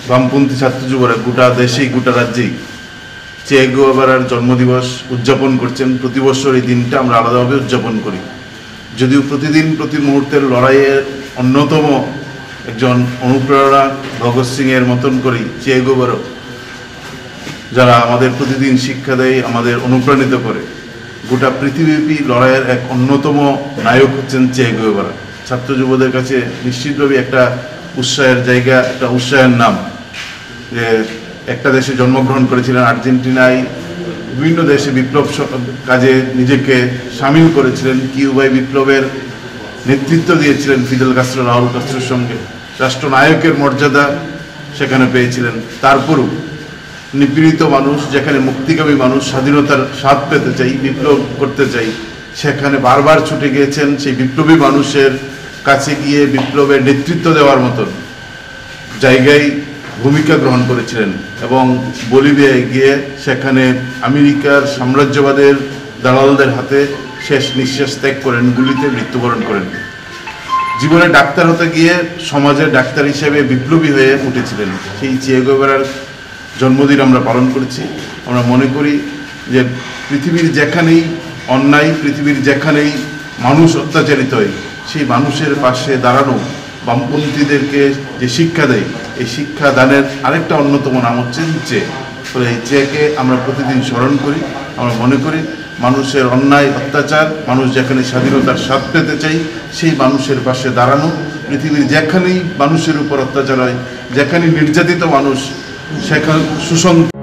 বামপন্থী ছাত্র যুবরা গোটা দেশেই গোটা রাজ্যেই চে গুয়েভারার জন্মদিবস উদযাপন করছেন। প্রতি বছর এই দিনটা আমরা আলাদাভাবে উদযাপন করি, যদিও প্রতিদিন প্রতি মুহূর্তের লড়াইয়ের অন্যতম একজন অনুপ্রেরণা ভগৎ সিংয়ের মতন করেই চে গুয়েভারা, যারা আমাদের প্রতিদিন শিক্ষা দেয়, আমাদের অনুপ্রাণিত করে। গোটা পৃথিবীব্যাপী লড়াইয়ের এক অন্যতম নায়ক হচ্ছেন চে গুয়েভারা। ছাত্র যুবদের কাছে নিশ্চিতভাবে একটা উৎসাহের জায়গা, একটা উৎসাহের নাম। যে একটা দেশে জন্মগ্রহণ করেছিলেন, আর্জেন্টিনায় বিভিন্ন দেশে বিপ্লব কাজে নিজেকে সামিল করেছিলেন, কিউবায় বিপ্লবের নেতৃত্ব দিয়েছিলেন ফিদেল কাস্ত্রো, রাউল কাস্ত্রোর সঙ্গে রাষ্ট্রনায়কের মর্যাদা সেখানে পেয়েছিলেন। তারপরও নিপীড়িত মানুষ, যেখানে মুক্তিকামী মানুষ স্বাধীনতার স্বাদ পেতে চাই, বিপ্লব করতে চাই, সেখানে বারবার ছুটে গিয়েছেন সেই বিপ্লবী মানুষের কাছে গিয়ে বিপ্লবের নেতৃত্ব দেওয়ার মতন জায়গায় ভূমিকা গ্রহণ করেছিলেন এবং বলিভিয়ায় গিয়ে সেখানে আমেরিকার সাম্রাজ্যবাদের দালালদের হাতে শেষ নিঃশ্বাস ত্যাগ করেন, গুলিতে মৃত্যুবরণ করেন। জীবনে ডাক্তার হতে গিয়ে সমাজের ডাক্তার হিসেবে বিপ্লবী হয়ে উঠেছিলেন। সেই চে গুয়েভারার জন্মদিন আমরা পালন করেছি। আমরা মনে করি যে পৃথিবীর যেখানেই অন্যায়, পৃথিবীর যেখানেই মানুষ অত্যাচারিত হয়, সেই মানুষের পাশে দাঁড়ানো বামপন্থীদেরকে যে শিক্ষা দেয়, এই শিক্ষা দানের আরেকটা অন্যতম নাম হচ্ছে চে। ফলে এই চেকে আমরা প্রতিদিন স্মরণ করি। আমরা মনে করি মানুষের অন্যায় অত্যাচার, মানুষ যেখানে স্বাধীনতার স্বাদ পেতে চাই, সেই মানুষের পাশে দাঁড়ানো। পৃথিবীর যেখানেই মানুষের উপর অত্যাচার হয়, যেখানে নির্যাতিত মানুষ, সেখানে সুসংখ্য